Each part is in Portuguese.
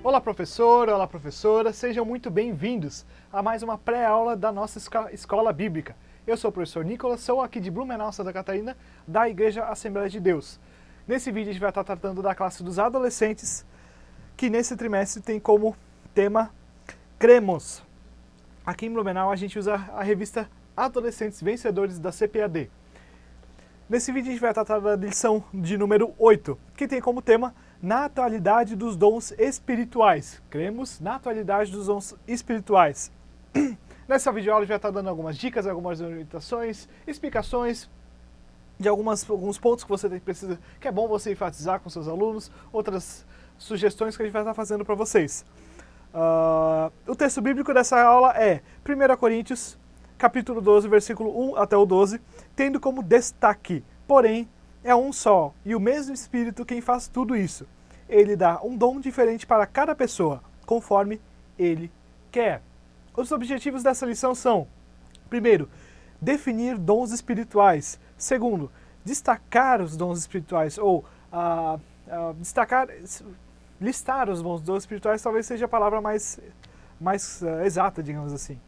Olá professor, olá professora, sejam muito bem-vindos a mais uma pré-aula da nossa Escola Bíblica. Eu sou o professor Nicolas, sou aqui de Blumenau, Santa Catarina, da Igreja Assembleia de Deus. Nesse vídeo a gente vai estar tratando da classe dos adolescentes, que nesse trimestre tem como tema Cremos. Aqui em Blumenau a gente usa a revista Adolescentes Vencedores da CPAD. Nesse vídeo a gente vai tratar da lição de número 8, que tem como tema Na atualidade dos dons espirituais. Cremos na atualidade dos dons espirituais. Nessa videoaula a gente vai estar dando algumas dicas, algumas orientações, explicações de alguns pontos que você precisa, que é bom você enfatizar com seus alunos, outras sugestões que a gente vai estar fazendo para vocês. O texto bíblico dessa aula é 1 Coríntios, capítulo 12, versículo 1 até o 12, tendo como destaque, porém, é um só, e o mesmo Espírito quem faz tudo isso. Ele dá um dom diferente para cada pessoa, conforme ele quer. Os objetivos dessa lição são, primeiro, definir dons espirituais. Segundo, destacar os dons espirituais, ou listar os dons espirituais talvez seja a palavra mais exata, digamos assim.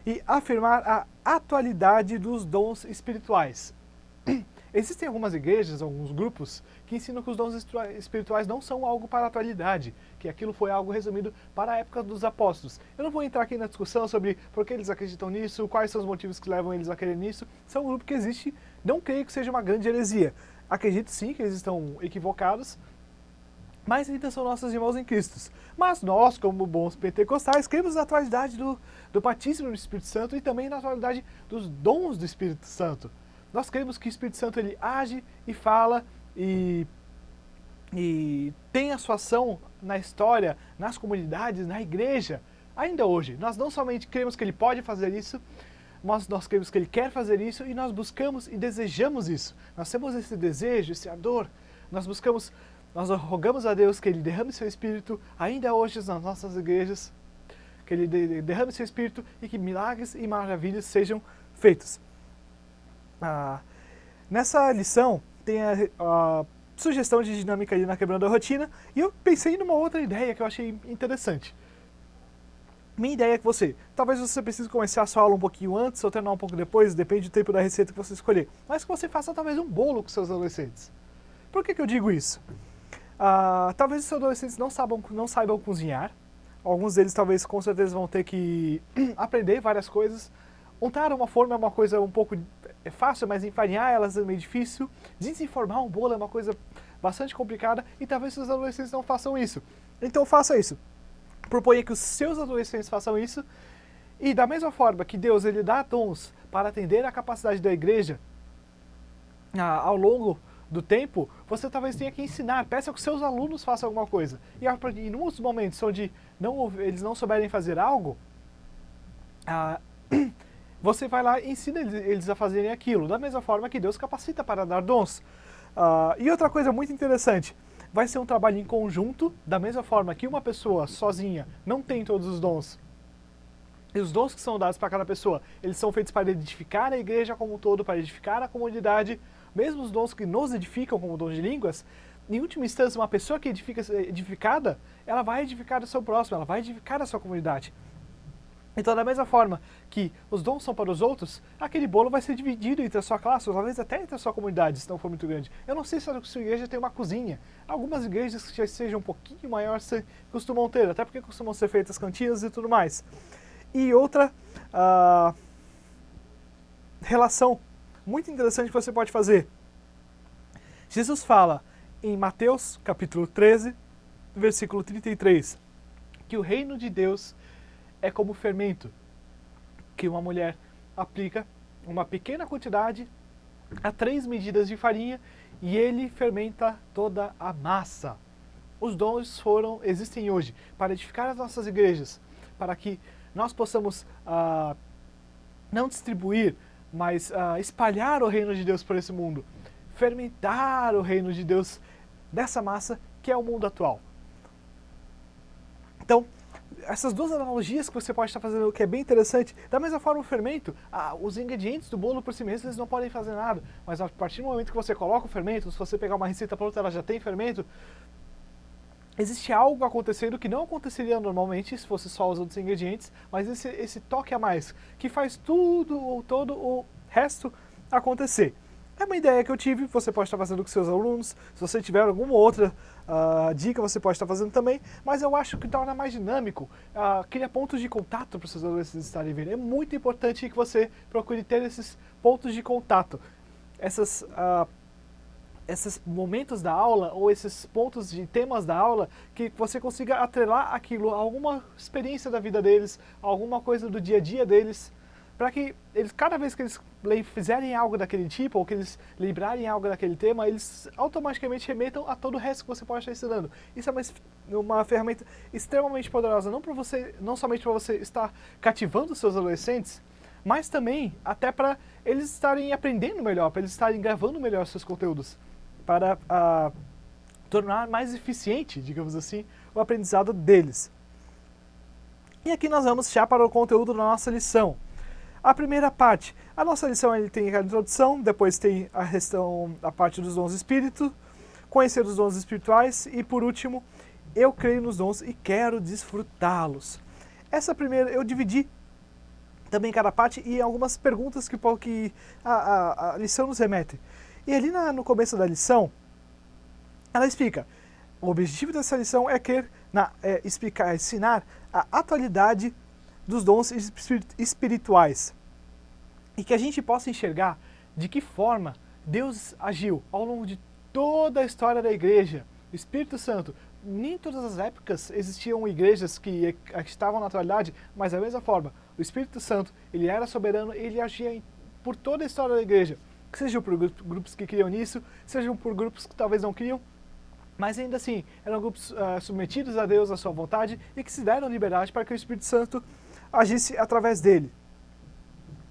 E afirmar a atualidade dos dons espirituais. Existem algumas igrejas, alguns grupos, que ensinam que os dons espirituais não são algo para a atualidade, que aquilo foi algo resumido para a época dos apóstolos. Eu não vou entrar aqui na discussão sobre por que eles acreditam nisso, quais são os motivos que levam eles a crer nisso. São um grupo que existe, não creio que seja uma grande heresia. Acredito sim que eles estão equivocados, mas ainda são nossos irmãos em Cristo. Mas nós, como bons pentecostais, cremos na atualidade do batismo do Espírito Santo e também na atualidade dos dons do Espírito Santo. Nós cremos que o Espírito Santo ele age e fala e tem a sua ação na história, nas comunidades, na igreja, ainda hoje. Nós não somente cremos que ele pode fazer isso, mas nós cremos que ele quer fazer isso e nós buscamos e desejamos isso. Nós temos esse desejo, esse ardor, nós rogamos a Deus que ele derrame seu Espírito ainda hoje nas nossas igrejas, que ele derrame seu Espírito e que milagres e maravilhas sejam feitos. Nessa lição tem a sugestão de dinâmica ali na Quebrando a Rotina, e eu pensei numa outra ideia que eu achei interessante. Minha ideia é que talvez você precise começar a sua aula um pouquinho antes ou terminar um pouco depois, depende do tempo da receita que você escolher, mas que você faça talvez um bolo com seus adolescentes. Por que eu digo isso? Talvez os seus adolescentes não saibam cozinhar, alguns deles talvez com certeza vão ter que aprender várias coisas. Untar uma forma é uma coisa um pouco fácil, mas enfarinhar elas é meio difícil. Desenformar um bolo é uma coisa bastante complicada e talvez seus adolescentes não façam isso. Então faça isso. Proponha que os seus adolescentes façam isso e da mesma forma que Deus ele dá dons para atender a capacidade da igreja ao longo do tempo, você talvez tenha que ensinar, peça que seus alunos façam alguma coisa. E em muitos momentos onde eles não souberem fazer algo, você vai lá e ensina eles a fazerem aquilo, da mesma forma que Deus capacita para dar dons. E outra coisa muito interessante, vai ser um trabalho em conjunto, da mesma forma que uma pessoa sozinha não tem todos os dons. E os dons que são dados para cada pessoa, eles são feitos para edificar a igreja como um todo, para edificar a comunidade. Mesmo os dons que nos edificam, como o dom de línguas, em última instância, uma pessoa que é edificada, ela vai edificar o seu próximo, ela vai edificar a sua comunidade. Então, da mesma forma que os dons são para os outros, aquele bolo vai ser dividido entre a sua classe, ou talvez até entre a sua comunidade, se não for muito grande. Eu não sei se a sua igreja tem uma cozinha. Algumas igrejas que já sejam um pouquinho maiores costumam ter, até porque costumam ser feitas cantinas e tudo mais. E outra relação muito interessante que você pode fazer. Jesus fala em Mateus capítulo 13, versículo 33, que o reino de Deus é como fermento, que uma mulher aplica uma pequena quantidade a 3 medidas de farinha e ele fermenta toda a massa. Os dons existem hoje para edificar as nossas igrejas, para que nós possamos não distribuir, mas espalhar o reino de Deus por esse mundo, fermentar o reino de Deus dessa massa que é o mundo atual. Então, essas duas analogias que você pode estar fazendo, que é bem interessante, da mesma forma o fermento, os ingredientes do bolo por si mesmos eles não podem fazer nada, mas a partir do momento que você coloca o fermento, se você pegar uma receita pronta ela já tem fermento, existe algo acontecendo que não aconteceria normalmente se fosse só os outros ingredientes, mas esse toque a mais, que faz tudo ou todo o resto acontecer. É uma ideia que eu tive, você pode estar fazendo com seus alunos, se você tiver alguma outra dica, você pode estar fazendo também, mas eu acho que torna mais dinâmico, cria pontos de contato para os seus adolescentes estarem vendo. É muito importante que você procure ter esses pontos de contato, esses momentos da aula ou esses pontos de temas da aula que você consiga atrelar aquilo a alguma experiência da vida deles, a alguma coisa do dia a dia deles, para que eles, cada vez que eles fizerem algo daquele tipo ou que eles lembrarem algo daquele tema, eles automaticamente remetam a todo o resto que você pode estar ensinando. Isso é uma ferramenta extremamente poderosa, não somente para você estar cativando os seus adolescentes, mas também até para eles estarem aprendendo melhor, para eles estarem gravando melhor seus conteúdos, para tornar mais eficiente, digamos assim, o aprendizado deles. E aqui nós vamos já para o conteúdo da nossa lição. A primeira parte, a nossa lição ele tem a introdução, depois tem a parte dos dons do Espírito, conhecer os dons espirituais e por último, eu creio nos dons e quero desfrutá-los. Essa primeira eu dividi também cada parte e algumas perguntas que a lição nos remete. E ali no começo da lição, ela explica, o objetivo dessa lição é ensinar a atualidade dos dons espirituais. E que a gente possa enxergar de que forma Deus agiu ao longo de toda a história da igreja. O Espírito Santo, nem todas as épocas existiam igrejas que estavam na atualidade, mas da mesma forma, o Espírito Santo, ele era soberano, ele agia por toda a história da igreja. Sejam por grupos que criam nisso, sejam por grupos que talvez não criam, mas ainda assim, eram grupos submetidos a Deus, à sua vontade, e que se deram liberdade para que o Espírito Santo agisse através dele.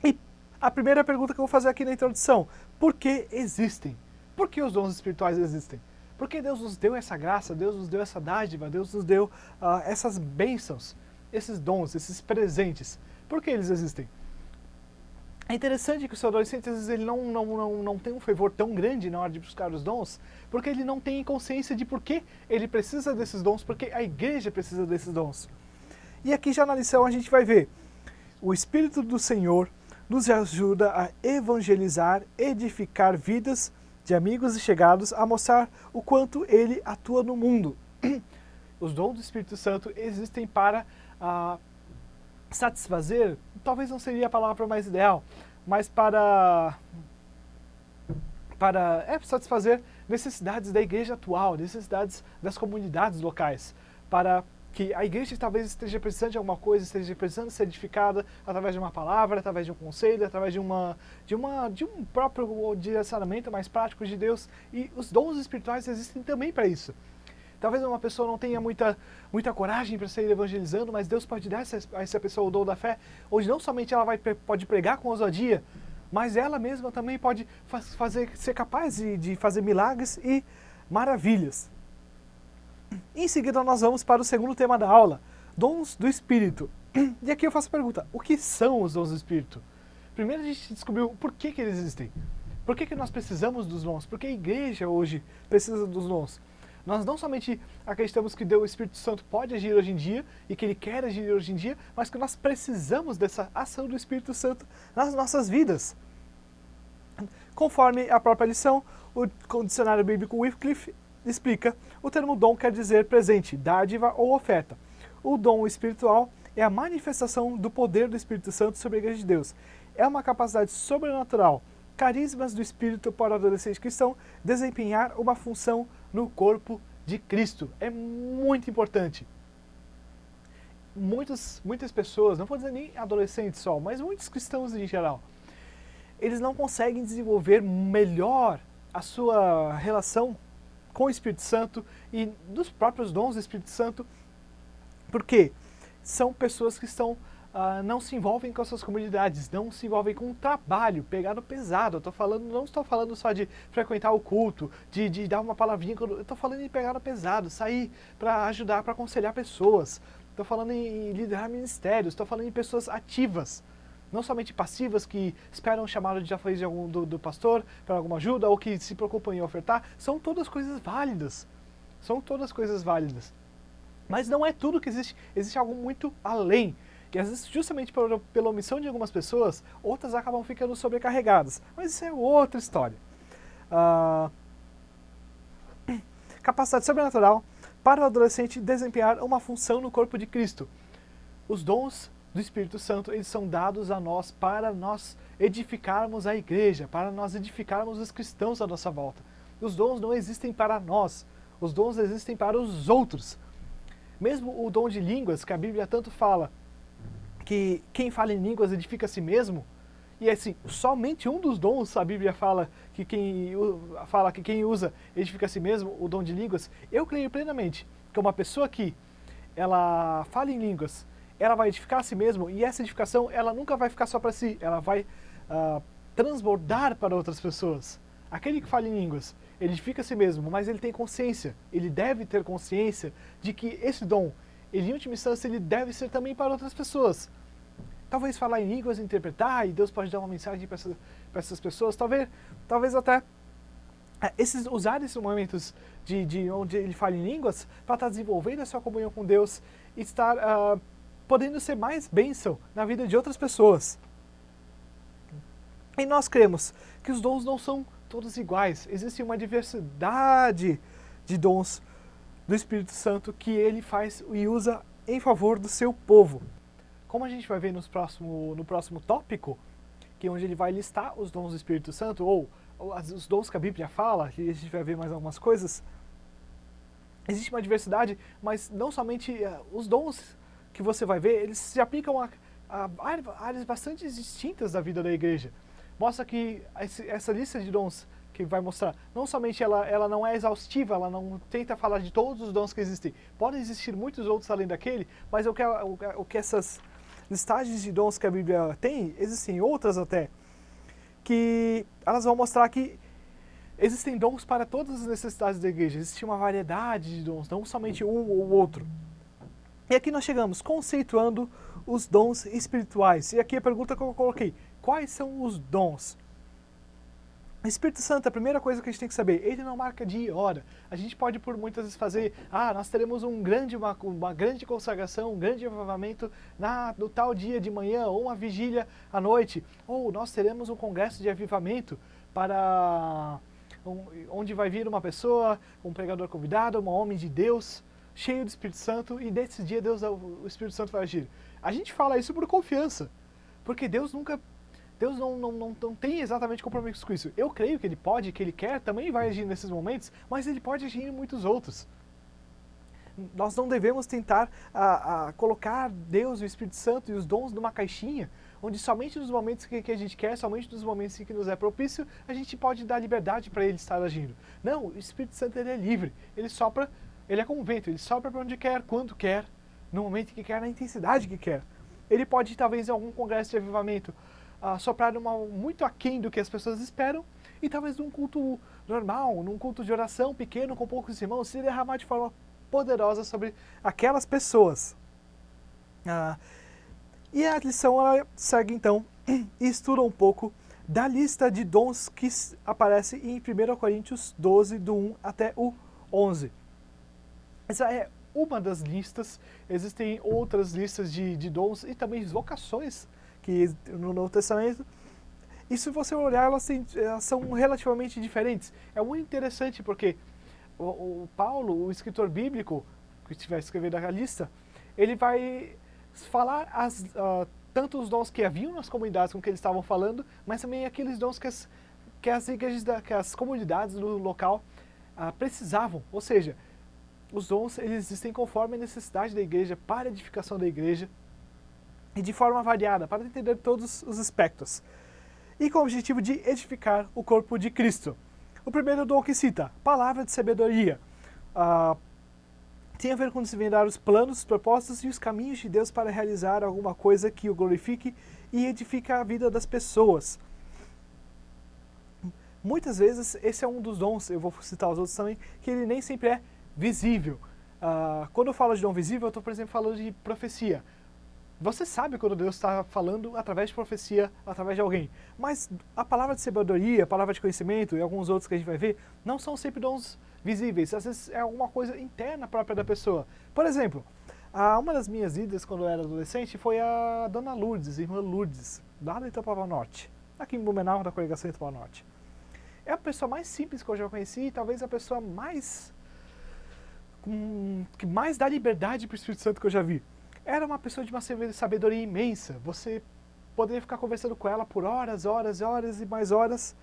E a primeira pergunta que eu vou fazer aqui na introdução, por que existem? Por que os dons espirituais existem? Por que Deus nos deu essa graça, Deus nos deu essa dádiva, Deus nos deu essas bênçãos, esses dons, esses presentes? Por que eles existem? É interessante que o seu adolescente, às vezes, ele não tem um fervor tão grande na hora de buscar os dons, porque ele não tem consciência de por que ele precisa desses dons, porque a igreja precisa desses dons. E aqui já na lição a gente vai ver, o Espírito do Senhor nos ajuda a evangelizar, edificar vidas de amigos e chegados, a mostrar o quanto ele atua no mundo. Os dons do Espírito Santo existem para satisfazer, talvez não seria a palavra mais ideal, mas para satisfazer necessidades da igreja atual, necessidades das comunidades locais, para que a igreja talvez esteja precisando de alguma coisa, esteja precisando ser edificada através de uma palavra, através de um conselho, através de um próprio direcionamento mais prático de Deus, e os dons espirituais existem também para isso. Talvez uma pessoa não tenha muita coragem para sair evangelizando, mas Deus pode dar a essa pessoa o dom da fé, onde não somente ela pode pregar com ousadia, mas ela mesma também pode ser capaz de fazer milagres e maravilhas. Em seguida nós vamos para o segundo tema da aula, dons do Espírito. E aqui eu faço a pergunta, o que são os dons do Espírito? Primeiro a gente descobriu por que eles existem. Por que nós precisamos dos dons? Por que a igreja hoje precisa dos dons? Nós não somente acreditamos que o Espírito Santo pode agir hoje em dia e que ele quer agir hoje em dia, mas que nós precisamos dessa ação do Espírito Santo nas nossas vidas. Conforme a própria lição, o dicionário bíblico Wycliffe explica, o termo dom quer dizer presente, dádiva ou oferta. O dom espiritual é a manifestação do poder do Espírito Santo sobre a Igreja de Deus. É uma capacidade sobrenatural, carismas do Espírito para o adolescente cristão desempenhar uma função no corpo de Cristo. É muito importante. Muitas pessoas, não vou dizer nem adolescentes só, mas muitos cristãos em geral, eles não conseguem desenvolver melhor a sua relação com o Espírito Santo e dos próprios dons do Espírito Santo, porque são pessoas que não se envolvem com as suas comunidades, não se envolvem com o trabalho, pegado pesado. Não estou falando só de frequentar o culto, de dar uma palavrinha, eu estou falando em pegado pesado, sair para ajudar, para aconselhar pessoas. Estou falando em liderar ministérios, estou falando em pessoas ativas, não somente passivas que esperam o chamado de já fez do pastor para alguma ajuda ou que se preocupam em ofertar. São todas coisas válidas. são todas coisas válidas. Mas não é tudo que existe, existe algo muito além. E às vezes, justamente pela omissão de algumas pessoas, outras acabam ficando sobrecarregadas. Mas isso é outra história. Capacidade sobrenatural para o adolescente desempenhar uma função no corpo de Cristo. Os dons do Espírito Santo, eles são dados a nós para nós edificarmos a igreja, para nós edificarmos os cristãos à nossa volta. Os dons não existem para nós, os dons existem para os outros. Mesmo o dom de línguas, que a Bíblia tanto fala, que quem fala em línguas edifica a si mesmo, e assim, somente um dos dons a Bíblia fala que quem usa edifica a si mesmo, o dom de línguas. Eu creio plenamente que uma pessoa que ela fala em línguas, ela vai edificar a si mesmo, e essa edificação ela nunca vai ficar só para si, ela vai transbordar para outras pessoas. Aquele que fala em línguas, ele edifica a si mesmo, mas ele tem consciência, ele deve ter consciência de que esse dom, ele, em última instância, ele deve ser também para outras pessoas. Talvez falar em línguas, interpretar, e Deus pode dar uma mensagem para essas pessoas. Talvez até usar esses momentos de onde ele fala em línguas para estar desenvolvendo a sua comunhão com Deus e estar podendo ser mais bênção na vida de outras pessoas. E nós cremos que os dons não são todos iguais. Existe uma diversidade de dons do Espírito Santo que ele faz e usa em favor do seu povo. Como a gente vai ver no próximo tópico, que é onde ele vai listar os dons do Espírito Santo, ou os dons que a Bíblia fala, que a gente vai ver mais algumas coisas, existe uma diversidade, mas não somente os dons que você vai ver, eles se aplicam a áreas bastante distintas da vida da igreja. Mostra que essa lista de dons que vai mostrar, não somente ela não é exaustiva, ela não tenta falar de todos os dons que existem. Podem existir muitos outros além daquele, mas o que essas listagens de dons que a Bíblia tem, existem outras até, que elas vão mostrar que existem dons para todas as necessidades da igreja. Existe uma variedade de dons, não somente um ou outro. E aqui nós chegamos conceituando os dons espirituais. E aqui a pergunta que eu coloquei, quais são os dons? O Espírito Santo, a primeira coisa que a gente tem que saber, ele não marca dia e hora. A gente pode por muitas vezes fazer, nós teremos uma grande consagração, um grande avivamento no tal dia de manhã, ou uma vigília à noite, ou nós teremos um congresso de avivamento onde vai vir uma pessoa, um pregador convidado, um homem de Deus, cheio do Espírito Santo, e nesse dia o Espírito Santo vai agir. A gente fala isso por confiança, porque Deus não tem exatamente compromisso com isso. Eu creio que ele pode, que ele quer, também vai agir nesses momentos, mas ele pode agir em muitos outros. Nós não devemos tentar colocar Deus, o Espírito Santo e os dons numa caixinha, onde somente nos momentos que a gente quer, somente nos momentos em que nos é propício, a gente pode dar liberdade para ele estar agindo. Não, o Espírito Santo ele é livre, ele sopra, ele é como um vento, ele sopra para onde quer, quando quer, no momento que quer, na intensidade que quer. Ele pode, talvez, em algum congresso de avivamento, soprar muito aquém do que as pessoas esperam, e talvez num culto normal, num culto de oração pequeno, com poucos irmãos, se derramar de forma poderosa sobre aquelas pessoas. E a lição ela segue então e estuda um pouco da lista de dons que aparece em 1 Coríntios 12, do 1 até o 11. Essa é uma das listas, existem outras listas de dons e também vocações que no Novo Testamento, e se você olhar, elas são relativamente diferentes. É muito interessante porque o Paulo, o escritor bíblico, que estiver escrevendo a lista, ele vai falar tanto os dons que haviam nas comunidades com que eles estavam falando, mas também aqueles dons que as igrejas, que as comunidades do local precisavam. Ou seja, os dons eles existem conforme a necessidade da igreja, para a edificação da igreja, e de forma variada, para entender todos os aspectos. E com o objetivo de edificar o corpo de Cristo. O primeiro dom que cita, palavra de sabedoria. Tem a ver com desvendar os planos, os propósitos e os caminhos de Deus para realizar alguma coisa que o glorifique e edifique a vida das pessoas. Muitas vezes esse é um dos dons, eu vou citar os outros também, que ele nem sempre é visível. Quando eu falo de dom visível, eu estou, por exemplo, falando de profecia. Você sabe quando Deus está falando através de profecia, através de alguém. Mas a palavra de sabedoria, a palavra de conhecimento e alguns outros que a gente vai ver, não são sempre dons visíveis, às vezes é alguma coisa interna própria da pessoa. Por exemplo, uma das minhas idas quando eu era adolescente foi a Dona Lourdes, irmã Lourdes, lá de Itapuava Norte, aqui em Blumenau, da congregação Itapuava Norte. É a pessoa mais simples que eu já conheci e talvez a pessoa que mais dá liberdade para o Espírito Santo que eu já vi. Era uma pessoa de uma sabedoria imensa. Você poderia ficar conversando com ela por horas, horas, horas e mais horas.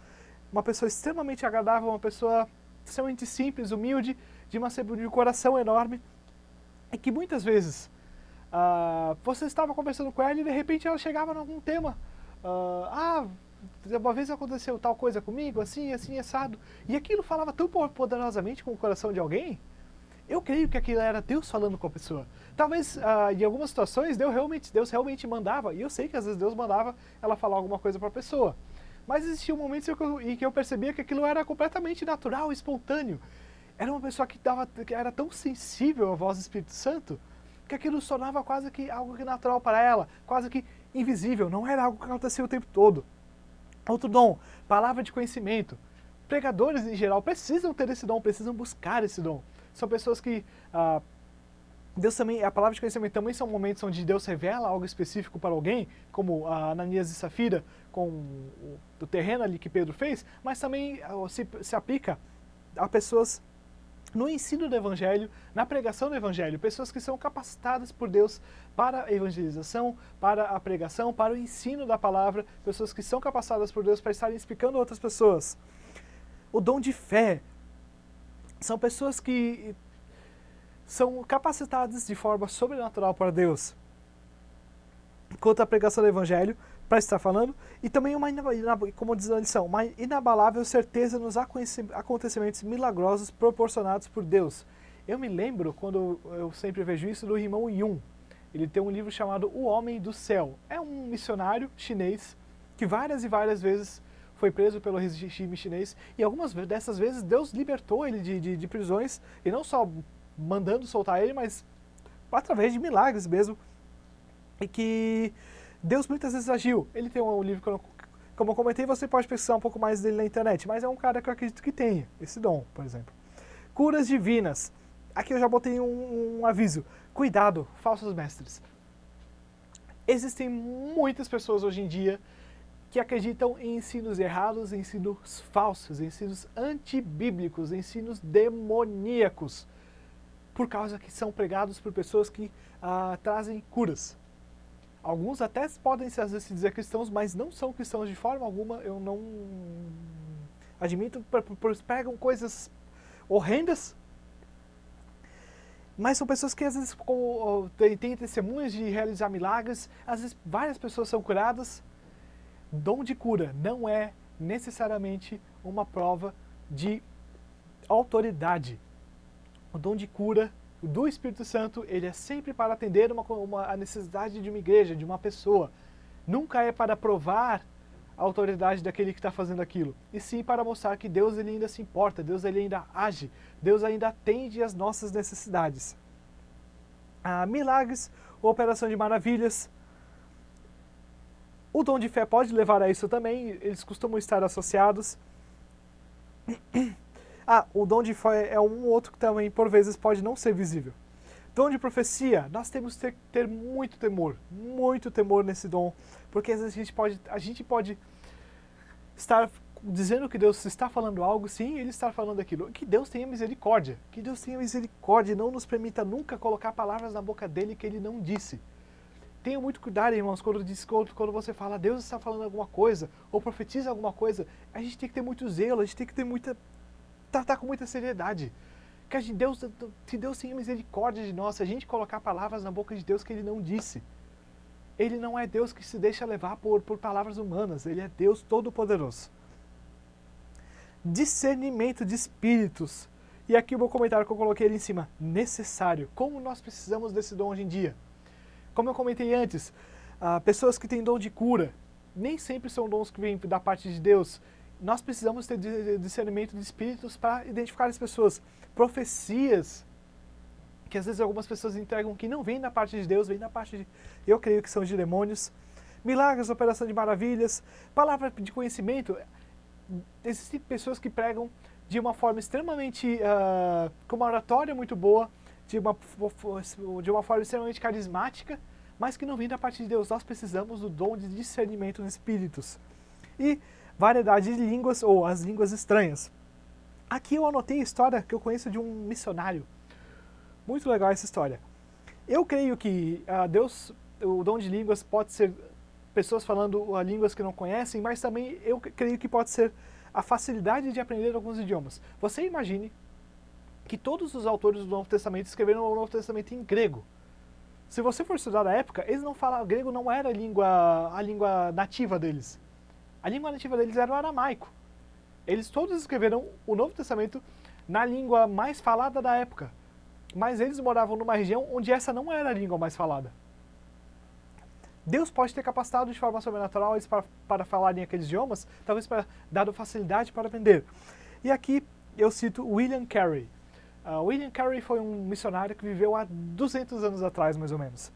Uma pessoa extremamente agradável, uma pessoa extremamente simples, humilde, de um coração enorme. E que muitas vezes você estava conversando com ela e de repente ela chegava em algum tema. Uma vez aconteceu tal coisa comigo, assim, assim, assado. E aquilo falava tão poderosamente com o coração de alguém. Eu creio que aquilo era Deus falando com a pessoa. Talvez em algumas situações Deus realmente mandava, e eu sei que às vezes Deus mandava ela falar alguma coisa para a pessoa. Mas existiam momentos em que eu percebia que aquilo era completamente natural, espontâneo. Era uma pessoa que era tão sensível à voz do Espírito Santo, que aquilo sonava quase que algo natural para ela, quase que invisível, não era algo que acontecia o tempo todo. Outro dom, palavra de conhecimento. Pregadores em geral precisam ter esse dom, precisam buscar esse dom. São pessoas que Deus também, a palavra de conhecimento também são momentos onde Deus revela algo específico para alguém, como a Ananias e Safira com o terreno ali que Pedro fez, mas também se aplica a pessoas no ensino do Evangelho, na pregação do Evangelho, pessoas que são capacitadas por Deus para a evangelização, para a pregação, para o ensino da palavra, pessoas que são capacitadas por Deus para estarem explicando a outras pessoas. O dom de fé. São pessoas que são capacitadas de forma sobrenatural para Deus quanto à pregação do Evangelho, para estar falando, e também como diz a lição, uma inabalável certeza nos acontecimentos milagrosos proporcionados por Deus. Eu me lembro, quando eu sempre vejo isso, do irmão Yun. Ele tem um livro chamado O Homem do Céu. É um missionário chinês que várias e várias vezes foi preso pelo regime chinês, e algumas dessas vezes Deus libertou ele de prisões, e não só mandando soltar ele, mas através de milagres mesmo, e que Deus muitas vezes agiu. Ele tem um livro, como eu comentei, você pode pesquisar um pouco mais dele na internet, mas é um cara que eu acredito que tenha esse dom, por exemplo. Curas divinas. Aqui eu já botei um aviso. Cuidado, falsos mestres. Existem muitas pessoas hoje em dia que acreditam em ensinos errados, ensinos falsos, ensinos antibíblicos, ensinos demoníacos, por causa que são pregados por pessoas que trazem curas. Alguns até podem às vezes se dizer cristãos, mas não são cristãos de forma alguma, eu não admito, pregam coisas horrendas, mas são pessoas que às vezes têm testemunhos de realizar milagres, às vezes várias pessoas são curadas. Dom de cura não é necessariamente uma prova de autoridade. O dom de cura do Espírito Santo, ele é sempre para atender a necessidade de uma igreja, de uma pessoa. Nunca é para provar a autoridade daquele que está fazendo aquilo. E sim para mostrar que Deus ele ainda se importa, Deus ele ainda age, Deus ainda atende às nossas necessidades. Milagres, operação de maravilhas. O dom de fé pode levar a isso também, eles costumam estar associados. O dom de fé é um outro que também, por vezes, pode não ser visível. Dom de profecia, nós temos que ter muito temor nesse dom, porque às vezes a gente pode estar dizendo que Deus está falando algo, sim, Ele está falando aquilo. Que Deus tenha misericórdia, e não nos permita nunca colocar palavras na boca dEle que Ele não disse. Tenha muito cuidado, irmãos, quando você fala Deus está falando alguma coisa, ou profetiza alguma coisa, a gente tem que ter muito zelo, a gente tem que ter tratar com muita seriedade. Que se Deus tenha misericórdia de nós, se a gente colocar palavras na boca de Deus que Ele não disse. Ele não é Deus que se deixa levar por palavras humanas, Ele é Deus Todo-Poderoso. Discernimento de espíritos. E aqui o meu comentário que eu coloquei ali em cima, necessário. Como nós precisamos desse dom hoje em dia? Como eu comentei antes, pessoas que têm dom de cura, nem sempre são dons que vêm da parte de Deus. Nós precisamos ter discernimento de espíritos para identificar as pessoas. Profecias, que às vezes algumas pessoas entregam que não vêm da parte de Deus, vêm da parte de... Eu creio que são de demônios. Milagres, operação de maravilhas, palavra de conhecimento. Existem pessoas que pregam de uma forma extremamente, com uma oratória muito boa, de uma forma extremamente carismática, mas que não vem da parte de Deus. Nós precisamos do dom de discernimento dos espíritos e variedade de línguas ou as línguas estranhas. Aqui eu anotei a história que eu conheço de um missionário. Muito legal essa história. Eu creio que Deus, o dom de línguas pode ser pessoas falando línguas que não conhecem, mas também eu creio que pode ser a facilidade de aprender alguns idiomas. Você imagine que todos os autores do Novo Testamento escreveram o Novo Testamento em grego. Se você for estudar na época, eles não falavam, grego não era a língua nativa deles. A língua nativa deles era o aramaico. Eles todos escreveram o Novo Testamento na língua mais falada da época. Mas eles moravam numa região onde essa não era a língua mais falada. Deus pode ter capacitado de forma sobrenatural eles para falarem aqueles idiomas, talvez para dar facilidade para aprender. E aqui eu cito William Carey. William Carey foi um missionário que viveu há 200 anos atrás, mais ou menos.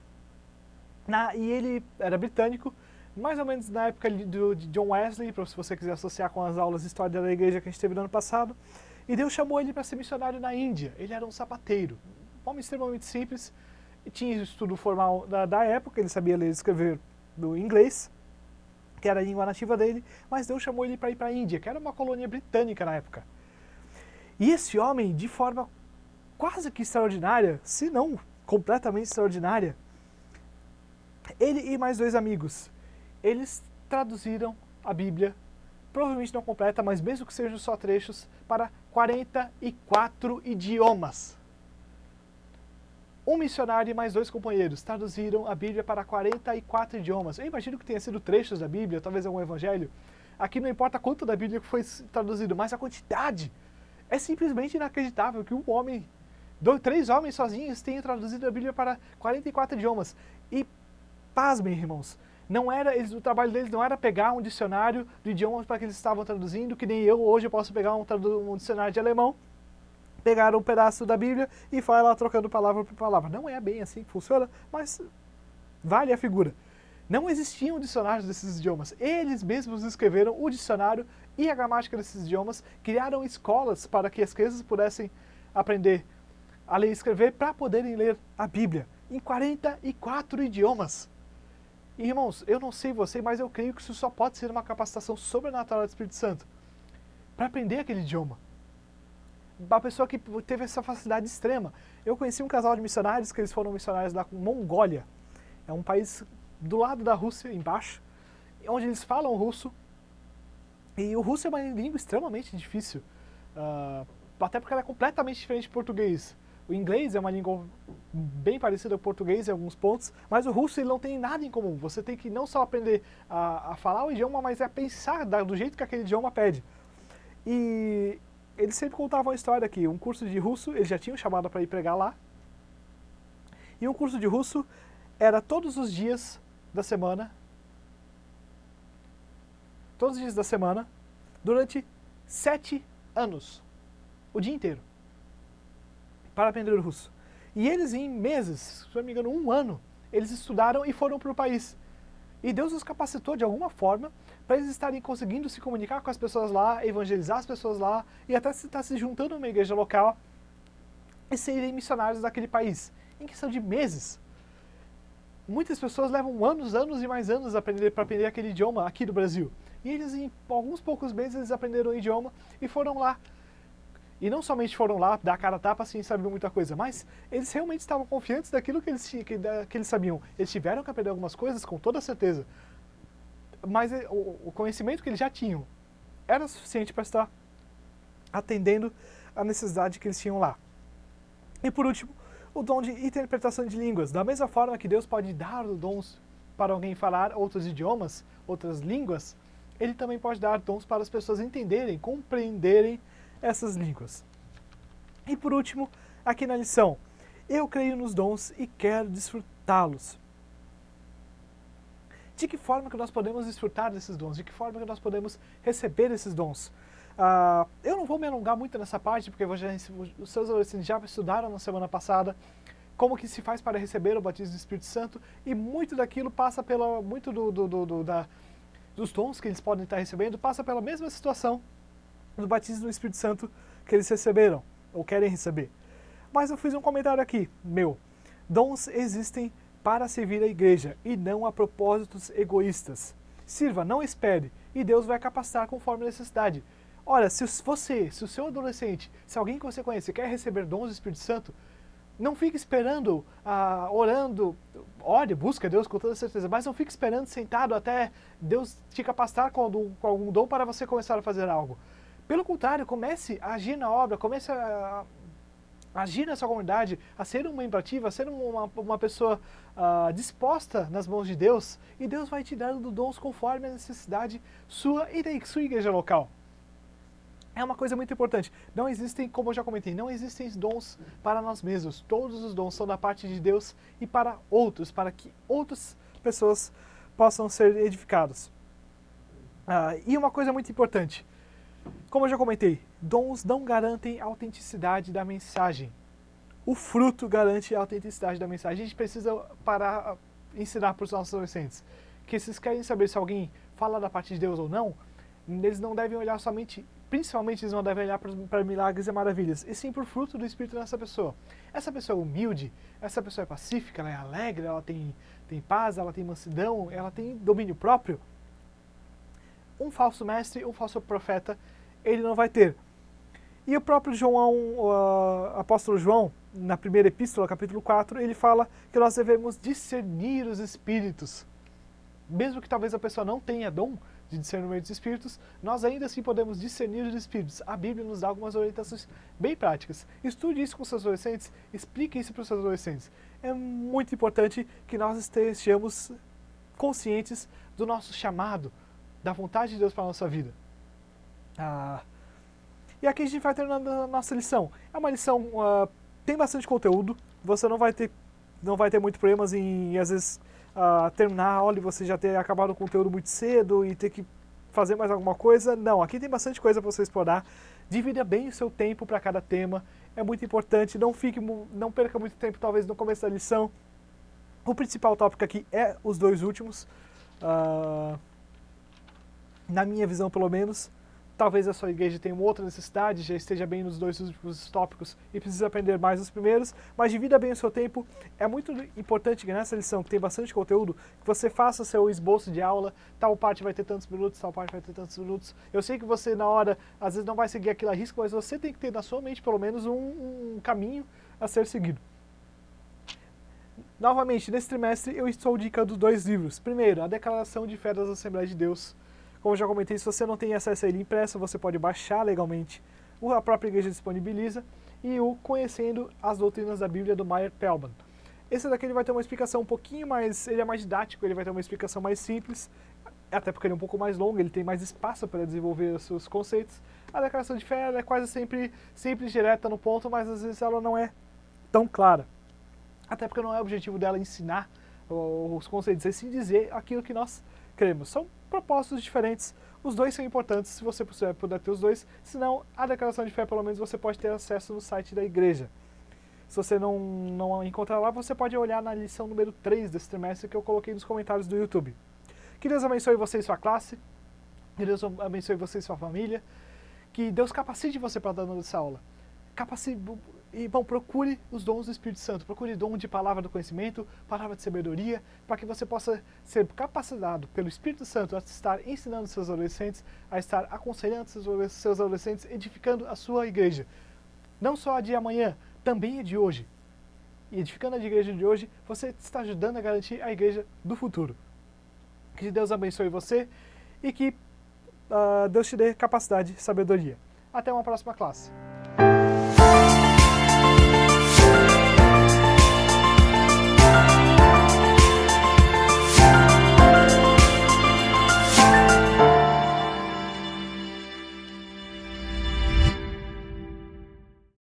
E ele era britânico, mais ou menos na época de John Wesley, se você quiser associar com as aulas de história da igreja que a gente teve no ano passado. E Deus chamou ele para ser missionário na Índia. Ele era um sapateiro, um homem extremamente simples, tinha estudo formal da época, ele sabia ler e escrever no inglês, que era a língua nativa dele, mas Deus chamou ele para ir para a Índia, que era uma colônia britânica na época. E esse homem, de forma quase que extraordinária, se não completamente extraordinária, ele e mais 2 amigos, eles traduziram a Bíblia, provavelmente não completa, mas mesmo que sejam só trechos, para 44 idiomas. Um missionário e mais 2 companheiros traduziram a Bíblia para 44 idiomas. Eu imagino que tenha sido trechos da Bíblia, talvez algum evangelho. Aqui não importa quanto da Bíblia foi traduzido, mas a quantidade. É simplesmente inacreditável que 3 homens sozinhos tenham traduzido a Bíblia para 44 idiomas. E, pasmem, irmãos, o trabalho deles não era pegar um dicionário do idioma para que eles estavam traduzindo, que nem eu hoje posso pegar um dicionário de alemão, pegar um pedaço da Bíblia e vai lá trocando palavra por palavra. Não é bem assim que funciona, mas vale a figura. Não existiam dicionários desses idiomas. Eles mesmos escreveram o dicionário e a gramática desses idiomas, criaram escolas para que as crianças pudessem aprender a ler e escrever para poderem ler a Bíblia em 44 idiomas. E, irmãos, eu não sei você, mas eu creio que isso só pode ser uma capacitação sobrenatural do Espírito Santo para aprender aquele idioma. Uma pessoa que teve essa facilidade extrema. Eu conheci um casal de missionários, que eles foram missionários da Mongólia. É um país do lado da Rússia, embaixo, onde eles falam russo. E o russo é uma língua extremamente difícil, até porque ela é completamente diferente do português. O inglês é uma língua bem parecida ao português em alguns pontos, mas o russo ele não tem nada em comum. Você tem que não só aprender a falar o idioma, mas a pensar do jeito que aquele idioma pede. E eles sempre contavam a história que um curso de russo, eles já tinham chamado para ir pregar lá, e um curso de russo era todos os dias da semana, durante 7 anos, o dia inteiro, para aprender o russo. E eles em meses, se não me engano 1 ano, eles estudaram e foram para o país. E Deus os capacitou de alguma forma para eles estarem conseguindo se comunicar com as pessoas lá, evangelizar as pessoas lá e até estar se juntando a uma igreja local e serem missionários daquele país. Em questão de meses. Muitas pessoas levam anos e mais anos para aprender aquele idioma aqui do Brasil. E eles, em alguns poucos meses, eles aprenderam o idioma e foram lá. E não somente foram lá dar a cara a tapa sem saber muita coisa, mas eles realmente estavam confiantes daquilo que eles sabiam. Eles tiveram que aprender algumas coisas, com toda certeza. Mas o conhecimento que eles já tinham era suficiente para estar atendendo a necessidade que eles tinham lá. E por último, o dom de interpretação de línguas. Da mesma forma que Deus pode dar dons para alguém falar outros idiomas, outras línguas, Ele também pode dar dons para as pessoas entenderem, compreenderem essas línguas. E por último, aqui na lição, eu creio nos dons e quero desfrutá-los. De que forma que nós podemos desfrutar desses dons? De que forma que nós podemos receber esses dons? Eu não vou me alongar muito nessa parte, porque os seus adolescentes já estudaram na semana passada como que se faz para receber o batismo do Espírito Santo, e muito daquilo passa dos dons que eles podem estar recebendo, passa pela mesma situação do batismo do Espírito Santo que eles receberam, ou querem receber. Mas eu fiz um comentário aqui, meu. Dons existem para servir a igreja e não a propósitos egoístas. Sirva, não espere, e Deus vai capacitar conforme a necessidade. Ora, se o seu adolescente, se alguém que você conhece quer receber dons do Espírito Santo, não fique esperando, orando, ore, busca Deus com toda certeza, mas não fique esperando sentado até Deus te capacitar com algum dom para você começar a fazer algo. Pelo contrário, comece a agir na obra, comece a agir na sua comunidade, a ser uma membro ativo, a ser uma pessoa disposta nas mãos de Deus, e Deus vai te dando dons conforme a necessidade sua e da sua igreja local. É uma coisa muito importante. Não existem, como eu já comentei, não existem dons para nós mesmos. Todos os dons são da parte de Deus e para outros, para que outras pessoas possam ser edificadas. E uma coisa muito importante, como eu já comentei, dons não garantem a autenticidade da mensagem. O fruto garante a autenticidade da mensagem. A gente precisa parar ensinar para os nossos adolescentes que se eles querem saber se alguém fala da parte de Deus ou não, eles não devem olhar somente, principalmente eles não devem olhar para milagres e maravilhas, e sim para o fruto do Espírito nessa pessoa. Essa pessoa é humilde, essa pessoa é pacífica, ela é alegre, ela tem paz, ela tem mansidão, ela tem domínio próprio. Um falso mestre, um falso profeta, ele não vai ter. E o próprio João, o apóstolo João, na primeira epístola, capítulo 4, ele fala que nós devemos discernir os espíritos. Mesmo que talvez a pessoa não tenha dom de discernimento dos espíritos, nós ainda assim podemos discernir os espíritos. A Bíblia nos dá algumas orientações bem práticas. Estude isso com seus adolescentes, explique isso para os seus adolescentes. É muito importante que nós estejamos conscientes do nosso chamado, da vontade de Deus para a nossa vida. E aqui a gente vai terminando a nossa lição. É uma lição, tem bastante conteúdo, você não vai ter muito problemas em, às vezes, terminar a aula e você já ter acabado o conteúdo muito cedo e ter que fazer mais alguma coisa. Não, aqui tem bastante coisa para você explorar. Divida bem o seu tempo para cada tema, é muito importante. Não perca muito tempo, talvez, no começo da lição. O principal tópico aqui é os dois últimos, na minha visão, pelo menos. Talvez a sua igreja tenha uma outra necessidade, já esteja bem nos dois últimos tópicos e precisa aprender mais os primeiros, mas divida bem o seu tempo. É muito importante que nessa lição, que tem bastante conteúdo, que você faça seu esboço de aula, tal parte vai ter tantos minutos, tal parte vai ter tantos minutos. Eu sei que você, na hora, às vezes não vai seguir aquilo a risco, mas você tem que ter na sua mente, pelo menos, um caminho a ser seguido. Novamente, nesse trimestre, eu estou indicando 2 livros. Primeiro, a Declaração de Fé das Assembleias de Deus. Como eu já comentei, se você não tem acesso a ele impresso, você pode baixar legalmente. A própria igreja disponibiliza. E o Conhecendo as Doutrinas da Bíblia, do Meyer Pelman. Esse daqui ele vai ter uma explicação um pouquinho mais... Ele é mais didático, ele vai ter uma explicação mais simples. Até porque ele é um pouco mais longo, ele tem mais espaço para desenvolver os seus conceitos. A Declaração de Fé ela é quase sempre simples, direta no ponto, mas às vezes ela não é tão clara. Até porque não é o objetivo dela ensinar os conceitos, é sim dizer aquilo que nós cremos. São propósitos diferentes, os dois são importantes se você puder ter os dois, senão a Declaração de Fé pelo menos você pode ter acesso no site da igreja. Se você não encontrar lá, você pode olhar na lição número 3 desse trimestre que eu coloquei nos comentários do YouTube. Que Deus abençoe você e sua classe, que Deus abençoe você e sua família, que Deus capacite você para dar essa aula. Procure os dons do Espírito Santo, procure dom de palavra do conhecimento, palavra de sabedoria, para que você possa ser capacitado pelo Espírito Santo a estar ensinando seus adolescentes, a estar aconselhando seus adolescentes, edificando a sua igreja. Não só a de amanhã, também a de hoje. E edificando a igreja de hoje, você está ajudando a garantir a igreja do futuro. Que Deus abençoe você e que Deus te dê capacidade e sabedoria. Até uma próxima classe.